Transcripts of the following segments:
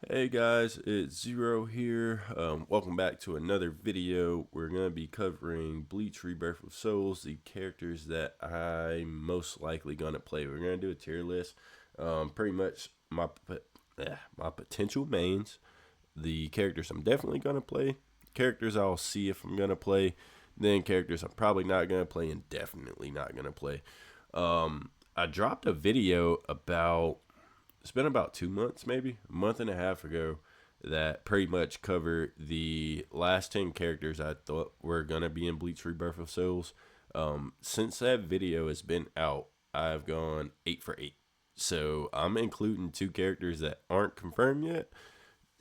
Hey guys, it's Zero here. Welcome back to another video. We're going to be covering Bleach Rebirth of Souls, the characters that I'm most likely going to play. We're going to do a tier list. Pretty much my potential mains, the characters I'm definitely going to play, characters I'll see if I'm going to play, then characters I'm probably not going to play and definitely not going to play. I dropped a video about it's been about 2 months, maybe a month and a half ago, that pretty much covered the last 10 characters I thought were gonna be in Bleach Rebirth of Souls. Since that video has been out, I've gone 8 for 8. So I'm including two characters that aren't confirmed yet,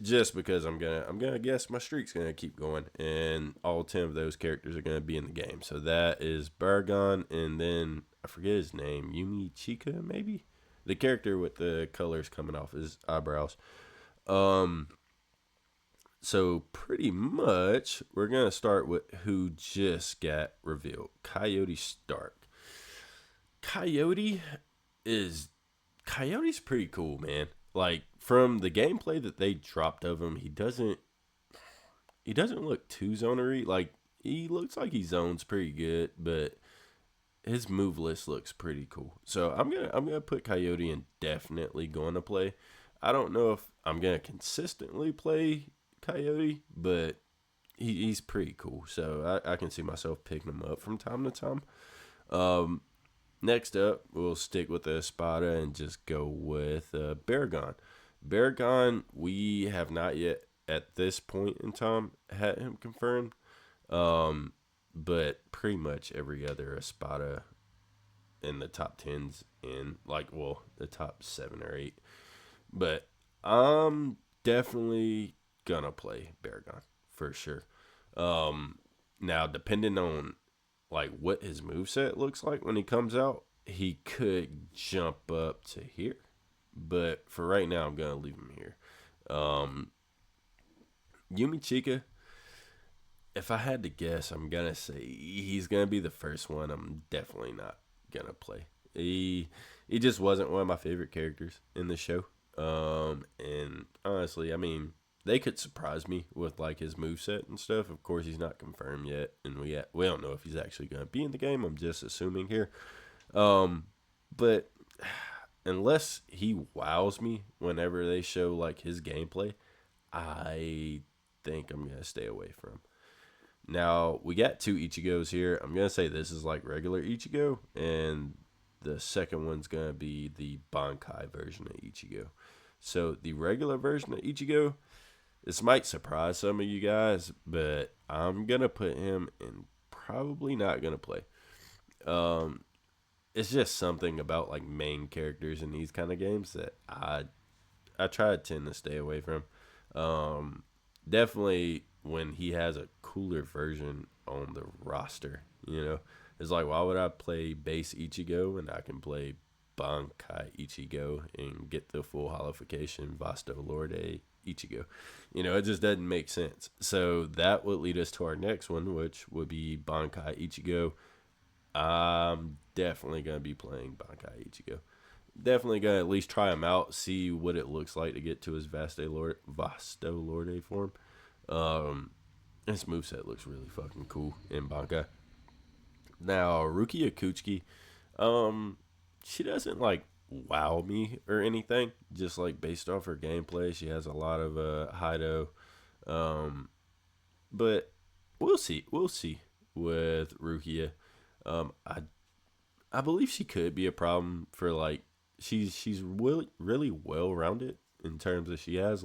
just because I'm gonna guess my streak's gonna keep going, and all 10 of those characters are gonna be in the game. So that is Baragon, and then I forget his name, Yumi Chika maybe, the character with the colors coming off his eyebrows. Um, so pretty much we're gonna start with who just got revealed, Coyote Stark. Coyote is Coyote's pretty cool, man. Like from the gameplay that they dropped of him, he doesn't look too zonery. Like he looks like he zones pretty good, but his move list looks pretty cool. So I'm gonna put Coyote in definitely going to play. I don't know if I'm gonna consistently play Coyote, but he's pretty cool. So I can see myself picking him up from time to time. Um, Next up, we'll stick with the Espada and just go with Baragon. Baragon, we have not yet at this point in time had him confirmed. Um, but pretty much every other Espada in the top tens and like the top 7 or 8. But I'm definitely gonna play Baragon for sure. Um, Now depending on like what his moveset looks like when he comes out, he could jump up to here. But for right now, I'm gonna leave him here. Um, Yumi Chika, if I had to guess, I'm gonna say he's gonna be the first one. I'm definitely not gonna play. He just wasn't one of my favorite characters in the show. And honestly, I mean, they could surprise me with like his moveset and stuff. Of course, he's not confirmed yet, and we don't know if he's actually gonna be in the game. I'm just assuming here. Um, but unless he wows me whenever they show like his gameplay, I think I'm gonna stay away from him. Now we got two Ichigos here. I'm gonna say this is like regular Ichigo, and the second one's gonna be the Bankai version of Ichigo. So the regular version of Ichigo, this might surprise some of you guys, but I'm gonna put him in. Probably not gonna play. Um, it's just something about like main characters in these kind of games that I try to tend to stay away from. Um, Definitely when he has a cooler version on the roster, it's like why would I play base Ichigo and I can play Bankai Ichigo and get the full holification Vasto Lorde Ichigo? It just doesn't make sense. So that would lead us to our next one, which would be Bankai Ichigo. I'm definitely gonna be playing Bankai Ichigo. Definitely gonna at least try him out, see what it looks like to get to his Vasto Lorde form. Um, his moveset looks really fucking cool in Bankai. Now Rukia Kuchiki, um, she doesn't like wow me or anything. Just like based off her gameplay, she has a lot of Hido. Um, but we'll see. We'll see with Rukia. I believe she could be a problem for like she's really well rounded in terms of she has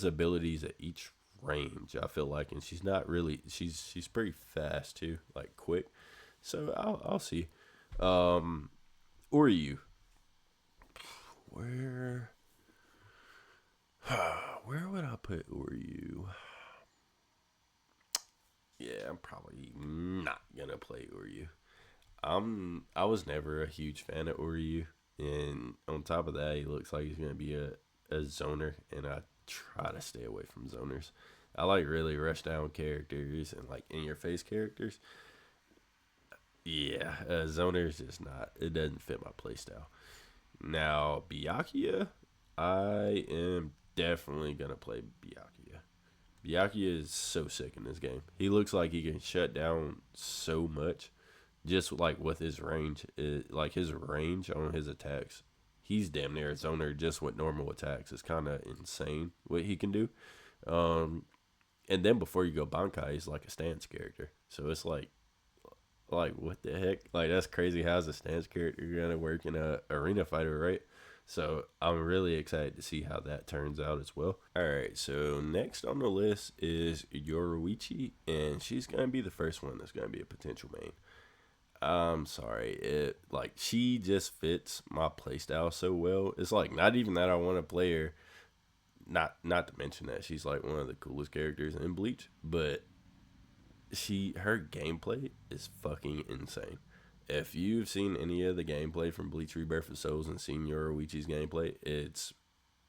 abilities at each range. I feel like, and she's not really she's pretty fast too, like quick. So I'll see. Um, Oryu, where where would I put Oryu? Yeah, I'm probably not gonna play Oryu. I was never a huge fan of Oryu, and on top of that, he looks like he's gonna be a zoner, and I try to stay away from zoners. I like really rush down characters and like in your face characters. Yeah, zoner is just not. It doesn't fit my playstyle. Now Byakuya, I am definitely gonna play Byakuya. Byakuya is so sick in this game. He looks like he can shut down so much, just like with his range. Like his range on his attacks, he's damn near a zoner just with normal attacks. It's kind of insane what he can do. Um, and then before you go Bankai, he's like a stance character. So it's like what the heck? Like that's crazy. How's a stance character gonna work in a arena fighter, right? So I'm really excited to see how that turns out as well. All right, so next on the list is Yoruichi, and she's gonna be the first one that's gonna be a potential main. I'm sorry, it like she just fits my playstyle so well. It's like not even that I want to play her. Not to mention that she's like one of the coolest characters in Bleach, but her gameplay is fucking insane. If you've seen any of the gameplay from Bleach Rebirth of Souls and seen Yoruichi's gameplay, it's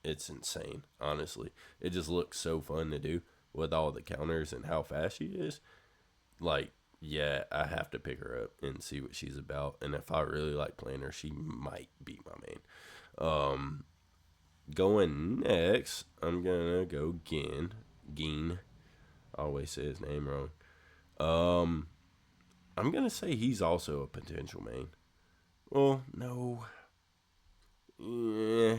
insane. Honestly, it just looks so fun to do with all the counters and how fast she is. Like, yeah, I have to pick her up and see what she's about. And if I really like playing her, she might be my main. Um, Going next, I'm gonna go Gin. Gin. I always say his name wrong. Um, I'm gonna say he's also a potential main. Well, no. Yeah.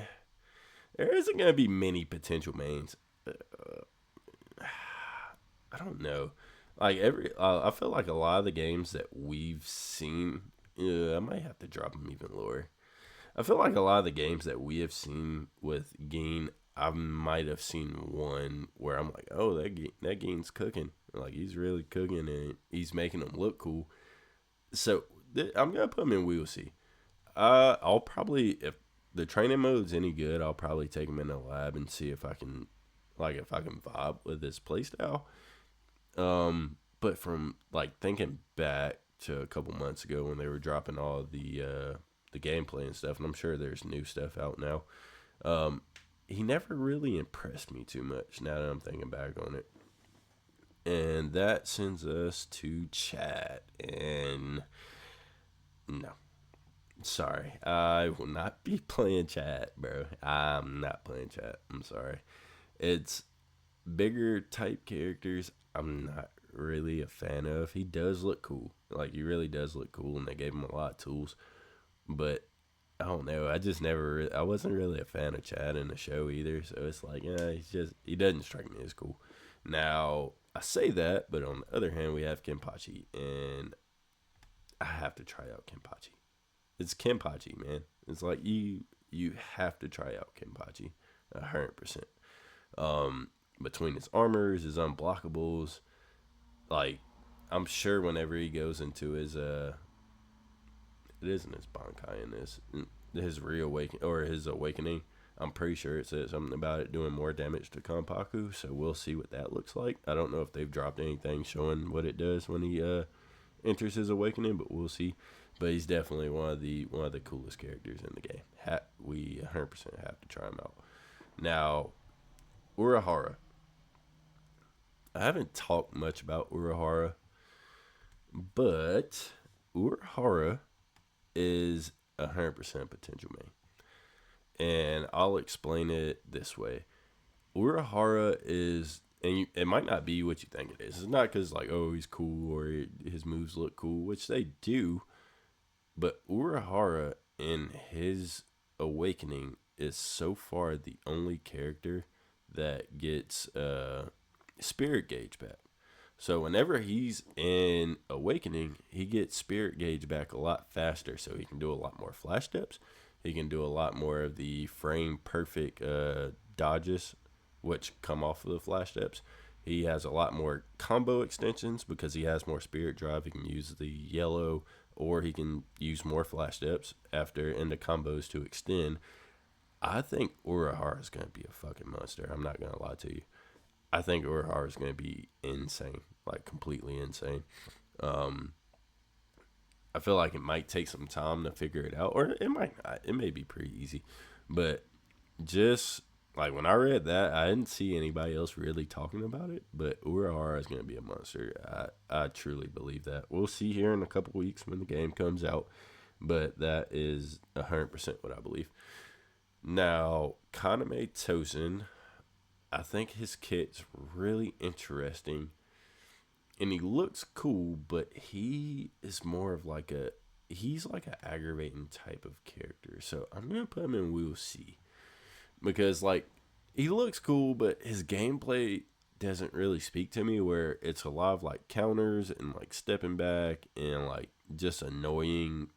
There isn't gonna be many potential mains. I don't know. Like I feel like a lot of the games that we've seen, I might have to drop them even lower. I feel like a lot of the games that we have seen with Geen, I might have seen one where I'm like, oh, that Geen's cooking. Like he's really cooking and he's making them look cool. So I'm gonna put him in. We'll see. I'll probably if the training mode's any good, I'll probably take him in the lab and see if I can, like, if I can vibe with his playstyle. But from like thinking back to a couple months ago when they were dropping all the gameplay and stuff, and I'm sure there's new stuff out now. Um, he never really impressed me too much. Now that I'm thinking back on it, and that sends us to chat. And no, sorry, I will not be playing chat, bro. I'm not playing chat. I'm sorry. It's bigger type characters. I'm not really a fan of. He does look cool. Like he really does look cool, and they gave him a lot of tools. But I don't know. I just never. I wasn't really a fan of Chad in the show either. So it's like, yeah, he doesn't strike me as cool. Now I say that, but on the other hand, we have Kenpachi, and I have to try out Kenpachi. It's Kenpachi, man. It's like you have to try out Kenpachi, 100%. Between his armors, his unblockables, like I'm sure whenever he goes into his it isn't his Bankai in this, his reawaken or his awakening. I'm pretty sure it says something about it doing more damage to Kanpaku, so we'll see what that looks like. I don't know if they've dropped anything showing what it does when he enters his awakening, but we'll see. But he's definitely one of the coolest characters in the game. We 100% have to try him out. Now, Urahara. I haven't talked much about Urahara, but Urahara is 100% potential main. And I'll explain it this way. Urahara is, and it might not be what you think it is. It's not because, like, oh, he's cool or his moves look cool, which they do. But Urahara in his awakening is so far the only character that gets spirit gauge back. So whenever he's in awakening, he gets spirit gauge back a lot faster, so he can do a lot more flash steps. He can do a lot more of the frame perfect dodges, which come off of the flash steps. He has a lot more combo extensions because he has more spirit drive. He can use the yellow, or he can use more flash steps after in the combos to extend. I think Urahara is going to be a fucking monster. I'm not going to lie to you. I think Urahara is going to be insane, like completely insane. Um, I feel like it might take some time to figure it out, or it might not. It may be pretty easy, but just like when I read that, I didn't see anybody else really talking about it. But Urahara is going to be a monster. I truly believe that. We'll see here in a couple weeks when the game comes out, but that is 100% what I believe. Now, Kaname Tosen, I think his kit's really interesting, and he looks cool, but he is more of like a he's like an aggravating type of character. So I'm gonna put him in We'll See because like he looks cool, but his gameplay doesn't really speak to me. Where it's a lot of like counters and like stepping back and like just annoying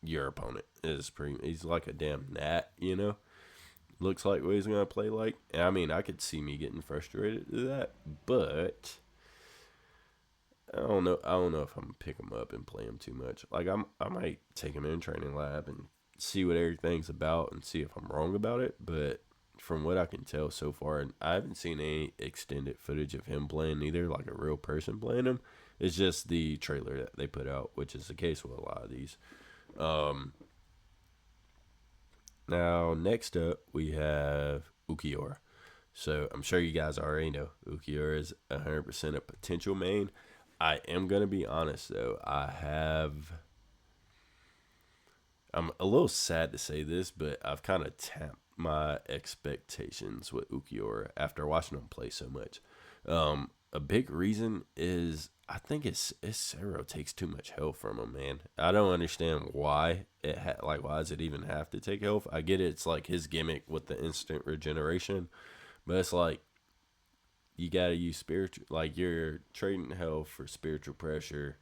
your opponent. Is pretty. He's like a damn gnat, you know. Looks like what he's gonna play like. And I mean, I could see me getting frustrated to that, but I don't know. I don't know if I'm gonna pick him up and play him too much. Like I might take him in training lab and see what everything's about and see if I'm wrong about it. But from what I can tell so far, and I haven't seen any extended footage of him playing either, like a real person playing him. It's just the trailer that they put out, which is the case with a lot of these. Um, Now next up we have Ukiora. So I'm sure you guys already know Ukiora is 100% a potential main. I am gonna be honest though. I'm a little sad to say this, but I've kind of tapped my expectations with Ukiora after watching him play so much. A big reason is I think it's Sero takes too much health from him, man. I don't understand why like why does it even have to take health? I get it, it's like his gimmick with the instant regeneration, but it's like you gotta use spiritual, like you're trading health for spiritual pressure,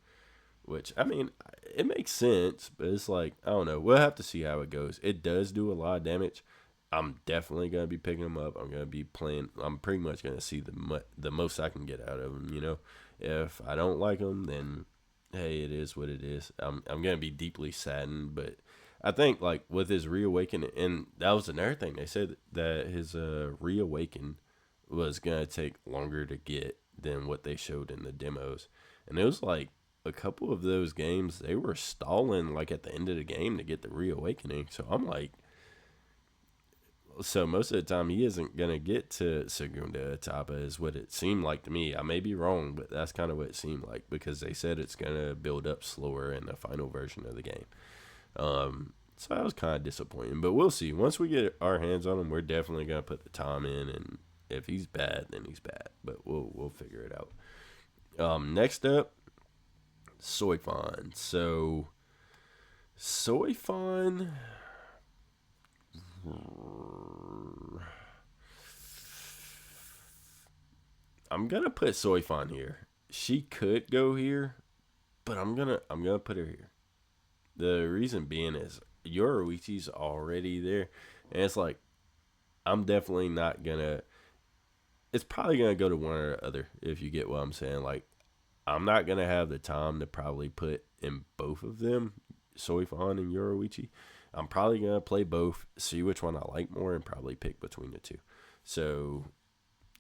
which I mean, it makes sense, but it's like I don't know. We'll have to see how it goes. It does do a lot of damage. I'm definitely gonna be picking him up. I'm gonna be playing. I'm pretty much gonna see the most I can get out of him. You know, if I don't like him, then hey, it is what it is. I'm gonna be deeply saddened, but I think like with his reawakening, and that was another thing they said that his reawaken was gonna take longer to get than what they showed in the demos, and it was like a couple of those games they were stalling like at the end of the game to get the reawakening. So I'm like, so most of the time he isn't gonna get to Segunda Etapa is what it seemed like to me. I may be wrong, but that's kind of what it seemed like because they said it's gonna build up slower in the final version of the game. So that was kind of disappointing, but we'll see. Once we get our hands on him, we're definitely gonna put the time in, and if he's bad, then he's bad. But we'll figure it out. Next up, Soifon. So Soifon, I'm gonna put Soifon here. She could go here, but I'm gonna put her here. The reason being is Yoruichi's already there, and it's like I'm definitely not gonna. It's probably gonna go to one or the other if you get what I'm saying. Like I'm not gonna have the time to probably put in both of them, Soifon and Yoruichi. I'm probably gonna play both, see which one I like more, and probably pick between the two. So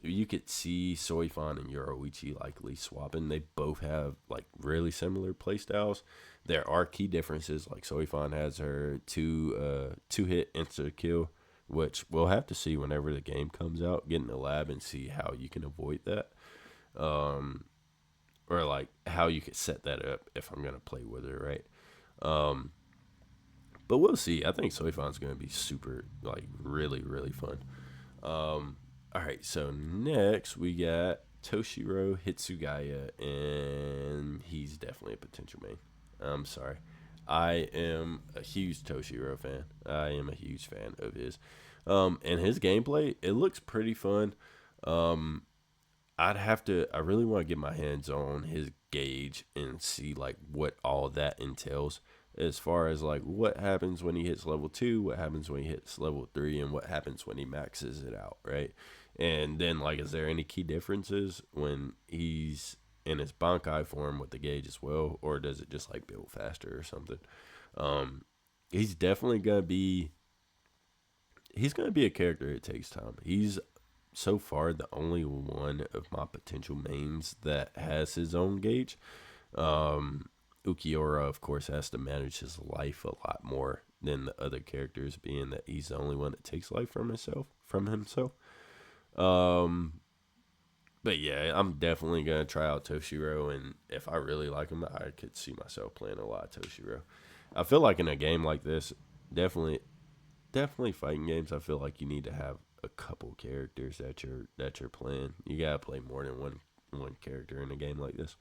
you could see Soifon and Yoruichi likely swapping. They both have like really similar playstyles. There are key differences. Like Soifon has her two hit insta kill, which we'll have to see whenever the game comes out. Get in the lab and see how you can avoid that. Um, or like how you could set that up if I'm gonna play with her, right? Um, but we'll see. I think Soifon's gonna be super, like, really fun. All right, so next we got Toshiro Hitsugaya, and he's definitely a potential main. I'm sorry. I am a huge Toshiro fan. I am a huge fan of his. And his gameplay, it looks pretty fun. Um, I really want to get my hands on his gauge and see like what all that entails as far as like what happens when he hits level 2, what happens when he hits level 3, and what happens when he maxes it out, right? And then like, is there any key differences when he's in his Bankai form with the gauge as well, or does it just like build faster or something? Um, he's definitely gonna be a character. It takes time. He's so far the only one of my potential mains that has his own gauge. Um, Ukiora, of course, has to manage his life a lot more than the other characters, being that he's the only one that takes life from himself. Um, but yeah, I'm definitely gonna try out Toshiro, and if I really like him, I could see myself playing a lot of Toshiro. I feel like in a game like this, definitely definitely fighting games. I feel like you need to have a couple characters that you're playing. You gotta play more than one character in a game like this.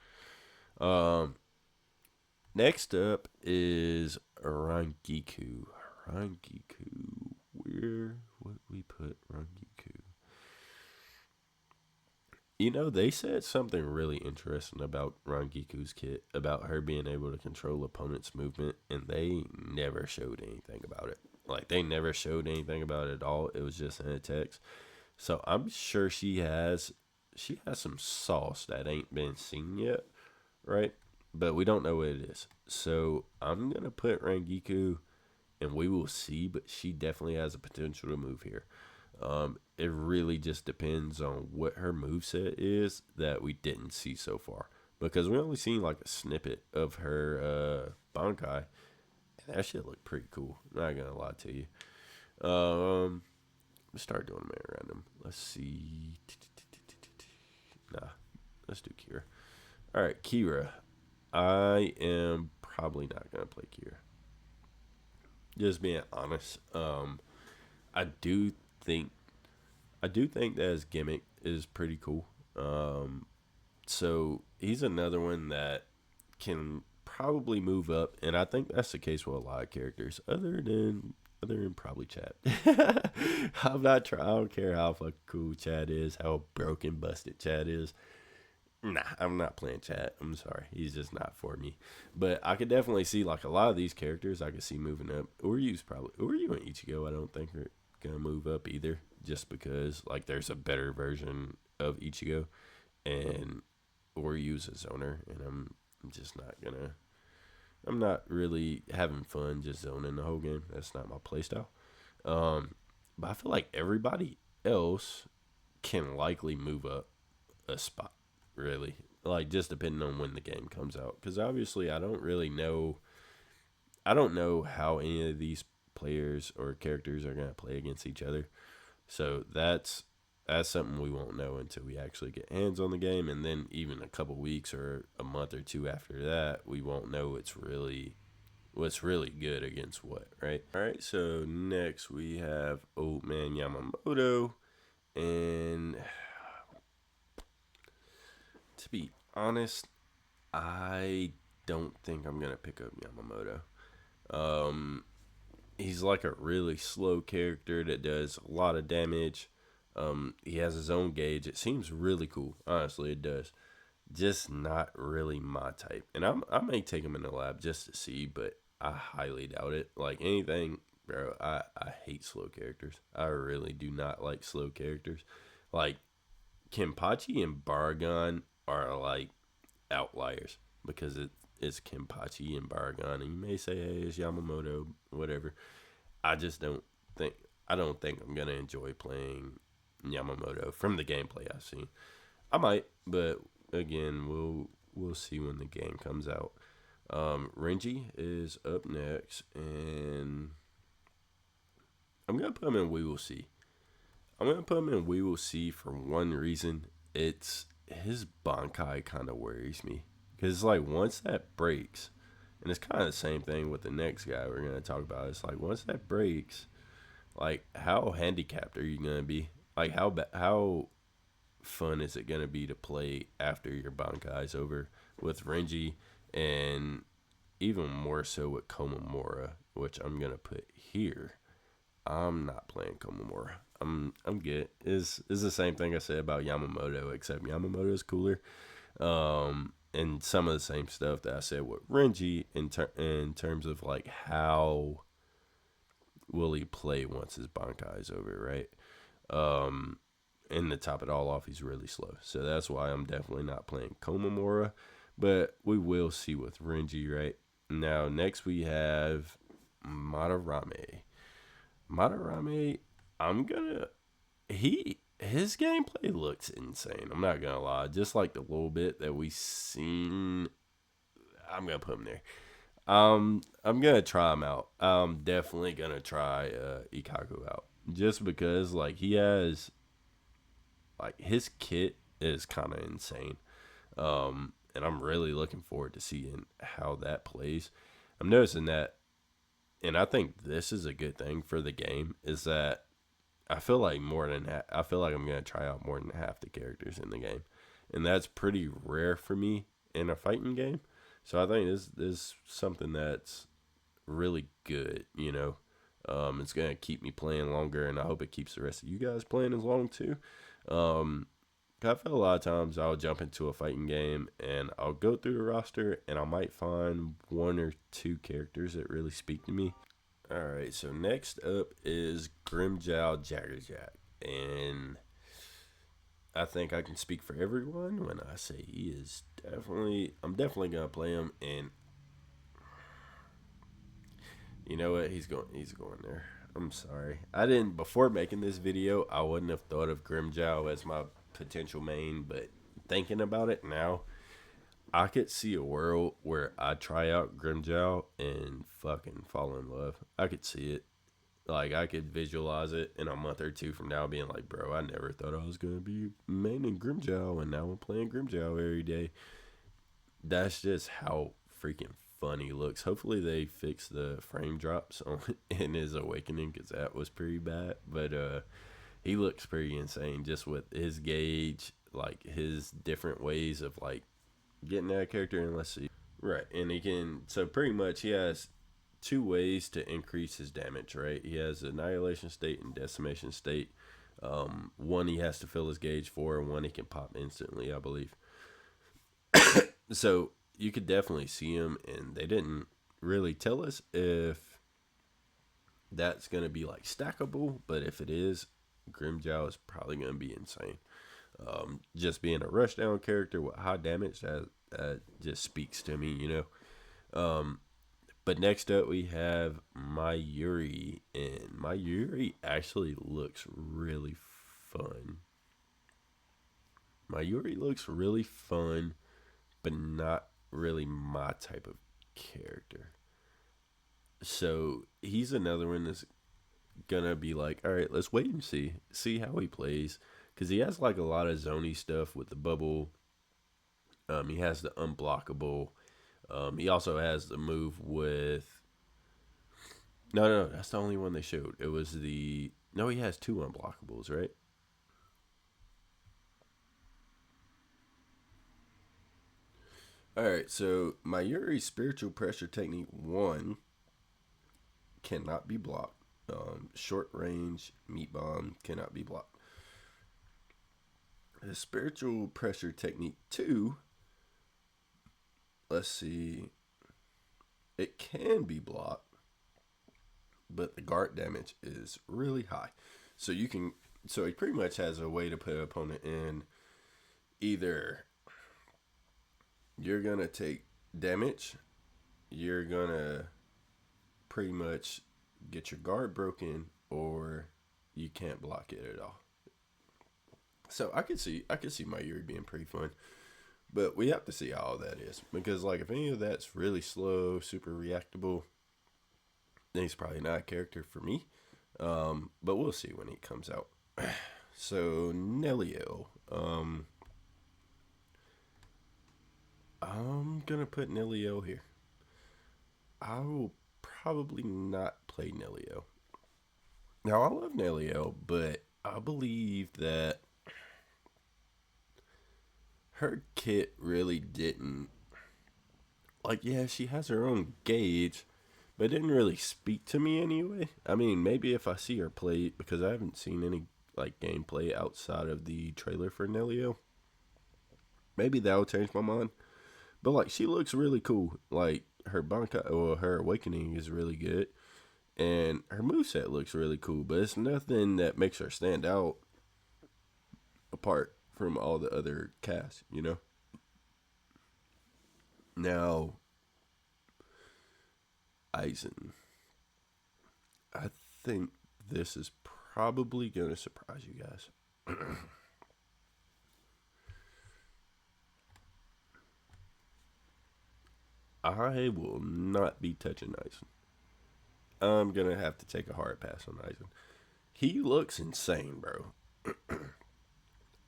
Um, Next up is Rangiku. Rangiku. Where would we put Rangiku? You know, they said something really interesting about Rangiku's kit, about her being able to control opponents' movement, and they never showed anything about it. Like, they never showed anything about it at all. It was just in a text. So I'm sure she has some sauce that ain't been seen yet, right? But we don't know what it is. So I'm gonna put Rangiku, and we will see. But she definitely has a potential to move here. It really just depends on what her moveset is that we didn't see so far. Because we only seen like a snippet of her Bankai, and that shit looked pretty cool. Not gonna lie to you. Let's start doing them at random. Let's see. Nah, let's do Kira. All right, Kira. I am probably not gonna play Kira. Just being honest. I do think I do think that his gimmick is pretty cool. So he's another one that can probably move up, and I think that's the case with a lot of characters, other than probably Chad. I'm not trying. I don't care how fucking cool Chad is, how broken, busted Chad is. Nah, I'm not playing Chad. I'm sorry, he's just not for me. But I could definitely see like a lot of these characters I could see moving up. Uryu's probably Uryu and Ichigo. I don't think are gonna move up either, just because like there's a better version of Ichigo, and Uryu's a zoner, and I'm just not gonna. I'm not really having fun just zoning the whole game. That's not my playstyle. But I feel like everybody else can likely move up a spot, really. Like, just depending on when the game comes out. Because obviously, I don't really know. I don't know how any of these players or characters are going to play against each other. So that's something we won't know until we actually get hands on the game, and then even a couple weeks or a month or two after that, we won't know what's really good against what, right? All right. So next we have Old Man Yamamoto, and to be honest, I don't think I'm gonna pick up Yamamoto. Um, he's like a really slow character that does a lot of damage. He has his own gauge. It seems really cool. Honestly, it does. Just not really my type. And I may take him in the lab just to see, but I highly doubt it. Like anything, bro, I hate slow characters. I really do not like slow characters. Like Kenpachi and Baragon are like outliers because it's Kenpachi and Baragon. And you may say, hey, it's Yamamoto, whatever. I just think I don't think I'm gonna enjoy playing Yamamoto from the gameplay I've seen. I might, but again, we'll see when the game comes out. Renji is up next, and I'm gonna put him in. We will see. I'm gonna put him in. We will see for one reason. It's his Bankai kind of worries me because like once that breaks, and it's kind of the same thing with the next guy we're gonna talk about. It's like once that breaks, like how handicapped are you gonna be? Like how fun is it gonna be to play after your Bankai's over with Renji, and even more so with Komamura, which I'm gonna put here. I'm not playing Komamura. I'm good. Is the same thing I said about Yamamoto, except Yamamoto is cooler. And some of the same stuff that I said with Renji in terms of like how will he play once his Bankai is over, right? Um, and to top it all off, he's really slow. So that's why I'm definitely not playing Komamura. But we will see with Renji, right? Now, next we have Madarame. Madarame, I'm gonna his gameplay looks insane. I'm not gonna lie. Just like the little bit that we seen, I'm gonna put him there. I'm gonna try him out. I'm definitely gonna try Ikaku out. Just because like he has like his kit is kind of insane. And I'm really looking forward to seeing how that plays. I'm noticing that and I think this is a good thing for the game, is that I feel like I feel like I'm gonna try out more than half the characters in the game, and that's pretty rare for me in a fighting game. So I think this is something that's really good. It's gonna keep me playing longer, and I hope it keeps the rest of you guys playing as long too. Um, I feel a lot of times I'll jump into a fighting game and I'll go through the roster and I might find one or two characters that really speak to me. All right, so next up is Grimjow Jaggerjack, and I think I can speak for everyone when I say he is definitely. I'm definitely gonna play him, and you know what? He's going. He's going there. I'm sorry. I didn't before making this video. I wouldn't have thought of Grimjow as my potential main, but thinking about it now, I could see a world where I try out Grimjow and fucking fall in love. I could see it. Like, I could visualize it in a month or two from now being like, bro, I never thought I was going to be maining Grimjow, and now I'm playing Grimjow every day. That's just how freaking fun he looks. Hopefully they fix the frame drops on in his awakening, because that was pretty bad. But he looks pretty insane just with his gauge, like his different ways of like getting that character. And let's see. Right, and he can, so pretty much he has two ways to increase his damage, right? He has Annihilation State and Decimation State. One he has to fill his gauge for, and one he can pop instantly, I believe. So you could definitely see him, and they didn't really tell us if that's going to be like stackable, but if it is, Grimjow is probably going to be insane. Just being a rushdown character with high damage, that just speaks to me. But next up we have Mayuri, and Mayuri actually looks really fun. Mayuri looks really fun, but not really my type of character. So he's another one that's gonna be like, all right, let's wait and see how he plays, because he has like a lot of zony stuff with the bubble. He has the unblockable. He also has the move with. No, that's the only one they showed. It was the. No, he has two unblockables, right? All right, so Mayuri's spiritual pressure technique one cannot be blocked. Short range meat bomb cannot be blocked. The spiritual pressure technique two, let's see, it can be blocked, but the guard damage is really high. So you can, so he pretty much has a way to put an opponent in. Either you're gonna take damage, you're gonna pretty much get your guard broken, or you can't block it at all. So I could see my Yuri being pretty fun, but we have to see how all that is, because like if any of that's really slow, super reactable, then he's probably not a character for me. But we'll see when he comes out. So Nelio, I'm gonna put Nelio here. I will probably not play Nelio. Now I love Nelio, but I believe that her kit really didn't, like, yeah, she has her own gauge, but it didn't really speak to me anyway. I mean, maybe if I see her play, because I haven't seen any like gameplay outside of the trailer for Nelio, maybe that'll change my mind. But like, she looks really cool. Like her Bankai or her Awakening is really good, and her moveset looks really cool. But it's nothing that makes her stand out apart from all the other cast. Now, Aizen, I think this is probably gonna surprise you guys. I will not be touching Aizen. I'm gonna have to take a hard pass on Aizen. He looks insane, bro.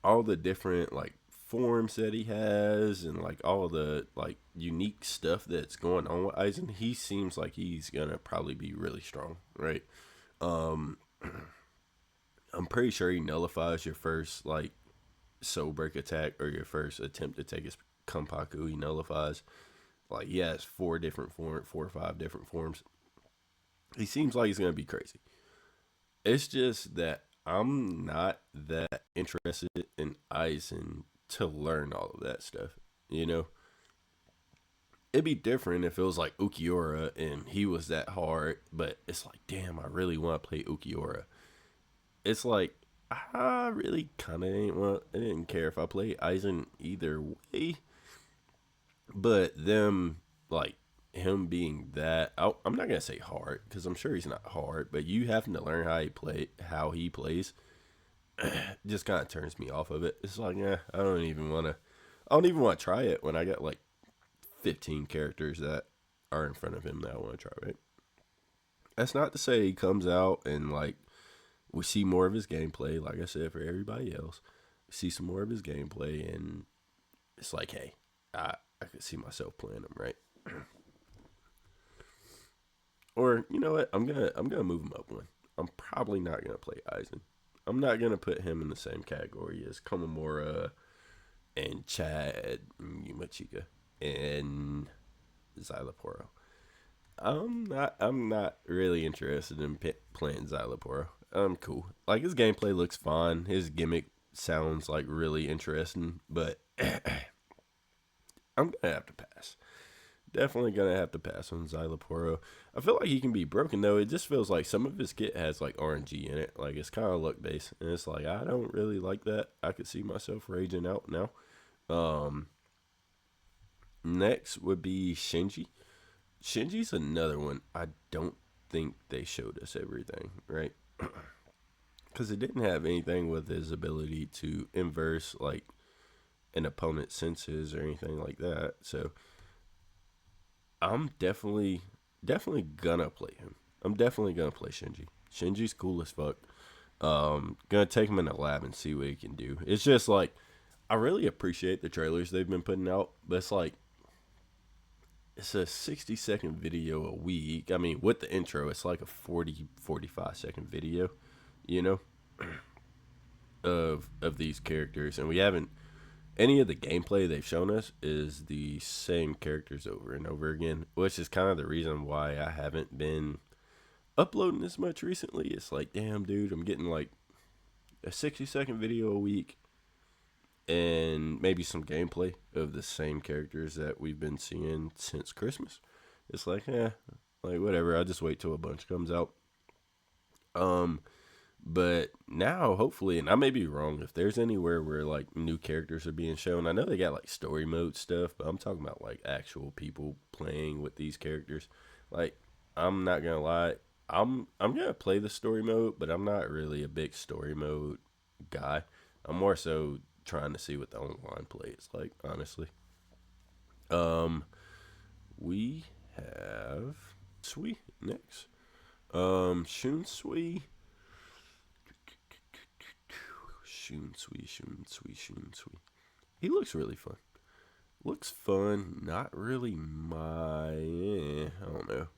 All the different like forms that he has and like all the like unique stuff that's going on with Aizen, he seems like he's gonna probably be really strong, right? Um, I'm pretty sure he nullifies your first like soul break attack or your first attempt to take his Kampaku. He nullifies. Like he has four or five different forms. He seems like he's gonna be crazy. It's just that I'm not that interested in Aizen to learn all of that stuff. You know, it'd be different if it was like Ukiura and he was that hard, but it's like, damn, I really want to play Ukiura. It's like I really kind of I didn't care if I played Aizen either way, but them like him being that I'm not gonna say hard because I'm sure he's not hard, but you having to learn how he plays just kind of turns me off of it. It's like, yeah, I don't even want to try it when I got like 15 characters that are in front of him that I want to try, right? That's not to say he comes out and like we see more of his gameplay. Like I said, for everybody else, we see some more of his gameplay, and it's like, hey, I could see myself playing him, right? Or you know what? I'm gonna move him up one. I'm probably not gonna play Aizen. I'm not gonna put him in the same category as Komamura and Chad and Yumachika and Xyloporo. I'm not really interested in playing Xyloporo. I'm cool. Like his gameplay looks fine. His gimmick sounds like really interesting, but I'm gonna have to pass. Definitely gonna have to pass on Xyloporo. I feel like he can be broken though. It just feels like some of his kit has like RNG in it. Like it's kind of luck based, and it's like I don't really like that. I could see myself raging out now. Um, Next would be Shinji. Shinji's another one. I don't think they showed us everything, right? Because it didn't have anything with his ability to inverse like an opponent's senses or anything like that. So I'm definitely gonna play him. I'm definitely gonna play Shinji. Shinji's cool as fuck. Gonna take him in the lab and see what he can do. It's just like I really appreciate the trailers they've been putting out, but it's like it's a 60-second video a week. I mean, with the intro, it's like a 45-second video, you know, of these characters, and we haven't any of the gameplay they've shown us is the same characters over and over again, which is kind of the reason why I haven't been uploading as much recently. It's like, damn, dude, I'm getting like a 60-second video a week and maybe some gameplay of the same characters that we've been seeing since Christmas. It's like, like whatever. I'll just wait till a bunch comes out. But now, hopefully, and I may be wrong, if there's anywhere where like new characters are being shown, I know they got like story mode stuff, but I'm talking about like actual people playing with these characters. Like, I'm not gonna lie, I'm gonna play the story mode, but I'm not really a big story mode guy. I'm more so trying to see what the online play is like, honestly. We have Sui next. Shunsui. Shunsui. He looks really fun. Looks fun. Not really I don't know.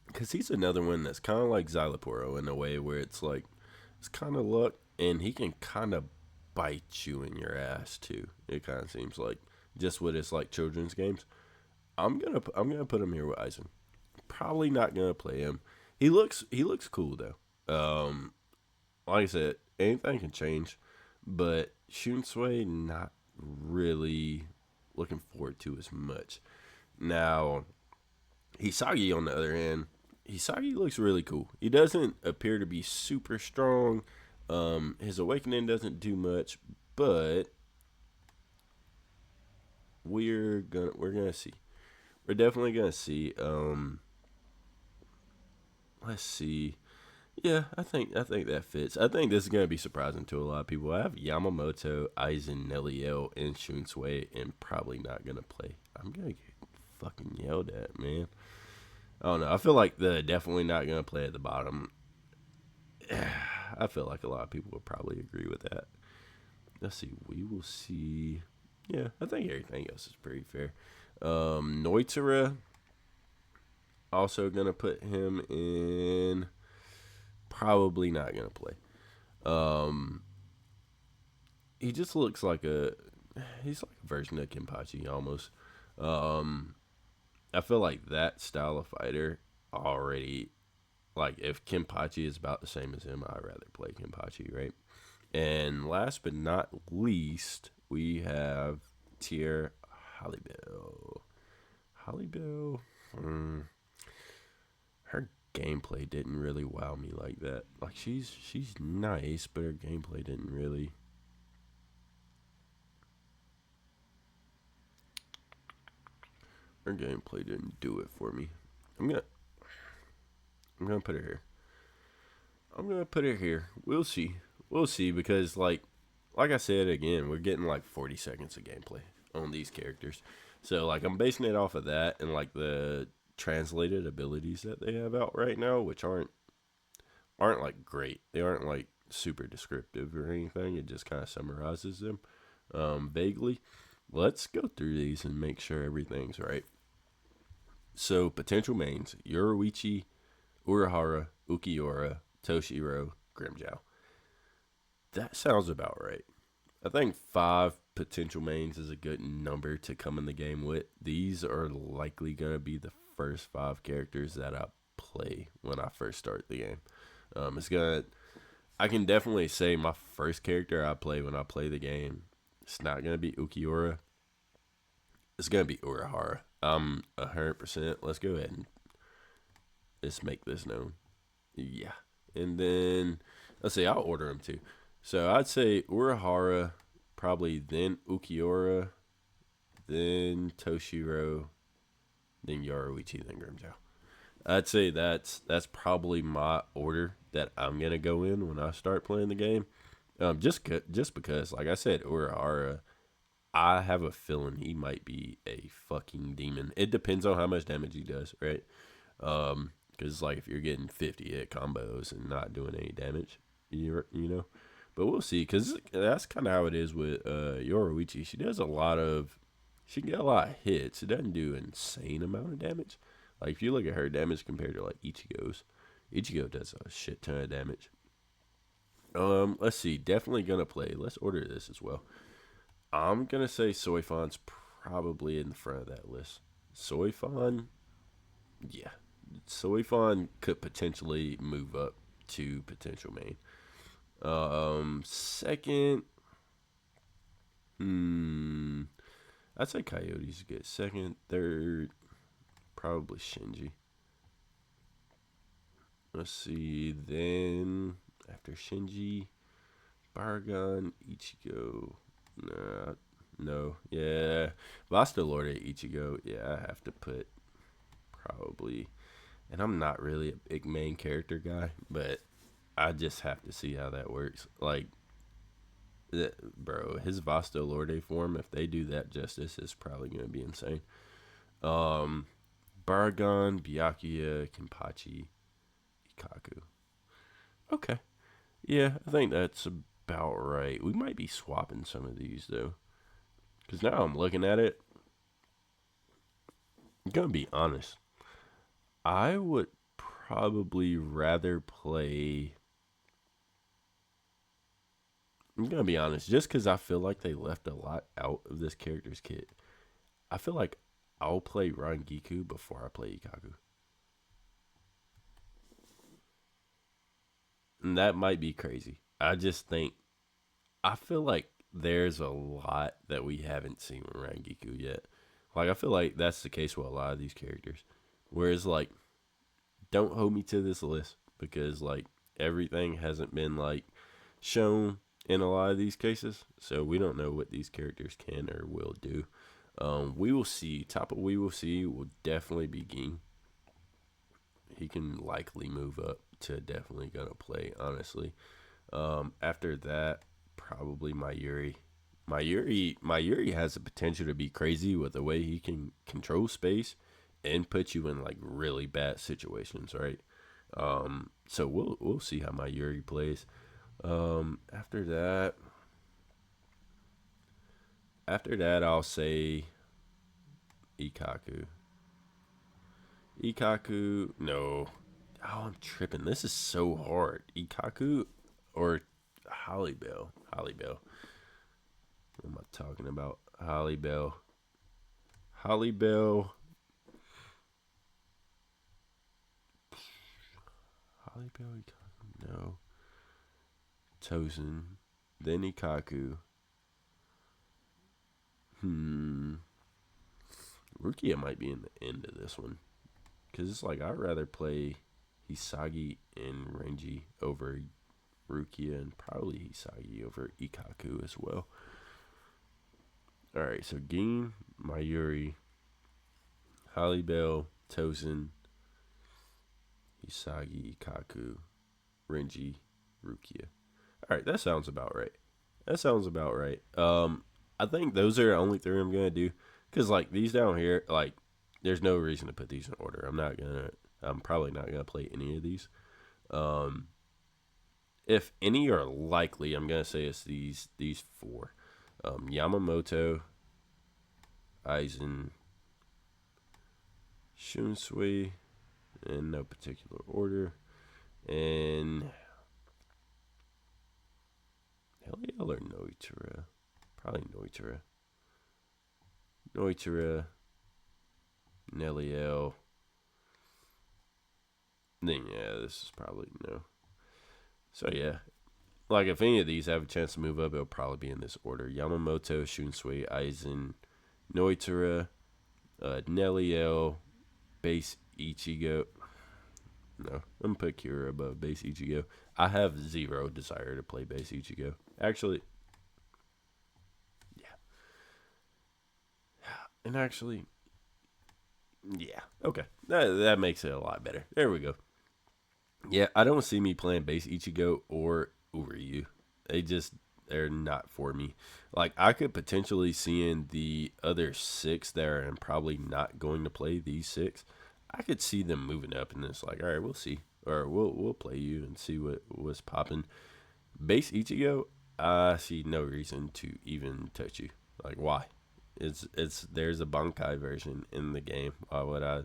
Because he's another one that's kind of like Xyloporo in a way where it's like, it's kind of luck, and he can kind of bite you in your ass too. It kind of seems like just with his like children's games. I'm gonna put him here with Aizen. Probably not gonna play him. He looks cool though. Like I said, anything can change, but Shunsui not really looking forward to as much. Now, Hisagi on the other hand, Hisagi looks really cool. He doesn't appear to be super strong. His awakening doesn't do much, but we're gonna see. We're definitely gonna see. Let's see. Yeah, I think that fits. I think this is gonna be surprising to a lot of people. I have Yamamoto, Aizen, Neliel, and Shunsui, and probably not gonna play. I'm gonna get fucking yelled at, man. I don't know. I feel like the definitely not gonna play at the bottom. I feel like a lot of people would probably agree with that. Let's see. We will see. Yeah, I think everything else is pretty fair. Noitzera, also gonna put him in. Probably not gonna play. Um, he just looks like a. He's like a version of Kenpachi almost. Um, I feel like that style of fighter already. Like if Kenpachi is about the same as him, I'd rather play Kenpachi, right? And last but not least, we have Tier Hollybill. Hollybill, her gameplay didn't really wow me like that. Like she's nice, but her gameplay didn't really. Her gameplay didn't do it for me. I'm gonna I'm gonna put her here. I'm gonna put her here. We'll see. We'll see because like I said again, we're getting like 40 seconds of gameplay on these characters. So like I'm basing it off of that and like the translated abilities that they have out right now, which aren't like great. They aren't like super descriptive or anything. It just kind of summarizes them vaguely. Let's go through these and make sure everything's right. So potential mains: Yoruichi, Urahara, Ukiura, Toshiro, Grimjow. That sounds about right. I think 5 potential mains is a good number to come in the game with. These are likely going to be the first 5 characters that I play when I first start the game. It's gonna. I can definitely say my first character I play when I play the game. It's not gonna be Ukiura. It's gonna be Urahara. I'm 100%. Let's go ahead and let's make this known. Yeah, and then let's see. I'll order them too. So I'd say Urahara, probably then Ukiura, then Toshiro, then Yoruichi, then Grimjow. I'd say that's probably my order that I'm gonna go in when I start playing the game. Just because, like I said, Urahara, I have a feeling he might be a fucking demon. It depends on how much damage he does, right? Because like if you're getting 50 hit combos and not doing any damage, you know. But we'll see, because that's kind of how it is with Yoruichi. She can get a lot of hits. It doesn't do an insane amount of damage. Like, if you look at her damage compared to, like, Ichigo does a shit ton of damage. Let's see. Definitely going to play. Let's order this as well. I'm going to say Soifan's probably in the front of that list. Soifan, yeah. Soifan could potentially move up to potential main. Second, I'd say Coyote's good. Second, third, probably Shinji. Let's see. Then after Shinji, Baragon, Ichigo. Nah, no. Yeah, Vasta Lorde Ichigo. Yeah, I have to put probably. And I'm not really a big main character guy, but I just have to see how that works. Like, bro, his Vasta Lorde form, if they do that justice, is probably going to be insane. Baragon, Byakuya, Kenpachi, Ikaku. Okay. Yeah, I think that's about right. We might be swapping some of these, though. Because now I'm looking at it. I'm going to be honest. I would probably rather play. I'm going to be honest. Just because I feel like they left a lot out of this character's kit. I feel like I'll play Rangiku before I play Ikaku. And that might be crazy. I just think. I feel like there's a lot that we haven't seen with Rangiku yet. Like, I feel like that's the case with a lot of these characters. Whereas, like, don't hold me to this list because, like, everything hasn't been, like, shown in a lot of these cases. So we don't know what these characters can or will do. We will see. Top of we will see will definitely be Ging. He can likely move up to definitely gonna play, honestly. After that, probably Mayuri. Mayuri has the potential to be crazy with the way he can control space and put you in like really bad situations, right? So we'll see how Mayuri plays. After that, I'll say Ikaku. Ikaku, no. Oh, I'm tripping. This is so hard. Ikaku or Holly Bell? Holly Bell. What am I talking about? Holly Bell. Holly Bell. Holly Bell, Ikaku. No. Tozen. Then Ikaku. Rukia might be in the end of this one. Because it's like, I'd rather play Hisagi and Renji over Rukia and probably Hisagi over Ikaku as well. Alright, so Gin, Mayuri, Holly Bell, Tozen, Hisagi, Ikaku, Renji, Rukia. Alright, that sounds about right. I think those are the only three I'm going to do. Because, like, these down here, like, there's no reason to put these in order. I'm probably not going to play any of these. If any are likely, I'm going to say it's these four. Yamamoto, Aizen, Shunsui, in no particular order. And Heliel or Noitura? Probably Noitura. Noitura, Neliel. Then, yeah, this is probably no. So, yeah. Like, if any of these have a chance to move up, it'll probably be in this order. Yamamoto, Shunsui, Aizen, Noitura, Neliel, Base Ichigo. No, I'm going to put Kira above Base Ichigo. I have zero desire to play Base Ichigo. Actually, yeah. And actually, yeah. Okay. That makes it a lot better. There we go. Yeah, I don't see me playing Base Ichigo or Uryu. They're not for me. Like, I could potentially see in the other six there and probably not going to play these six. I could see them moving up and it's like, all right, we'll see. Or we'll play you and see what's popping. Base Ichigo, I see no reason to even touch you. Like, why? There's a Bankai version in the game. Why would I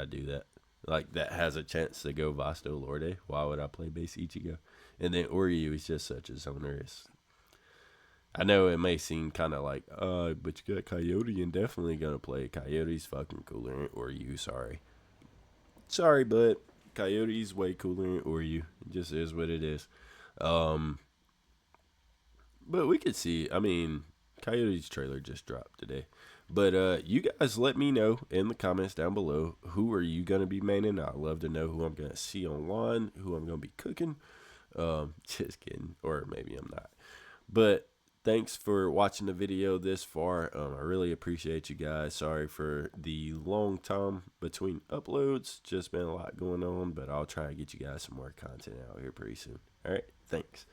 do that? Like, that has a chance to go Vasto Lorde. Why would I play Base Ichigo? And then Oryu is just such a zoner. I know it may seem kind of like, but you got Coyote and definitely gonna play. Coyote's fucking cooler than Oryu. Sorry, but Coyote's way cooler than Oryu. It just is what it is. But we could see. I mean, Coyote's trailer just dropped today. But you guys let me know in the comments down below, who are you going to be maining? I'd love to know who I'm going to see online, who I'm going to be cooking. Just kidding. Or maybe I'm not. But thanks for watching the video this far. I really appreciate you guys. Sorry for the long time between uploads. Just been a lot going on. But I'll try to get you guys some more content out here pretty soon. All right. Thanks.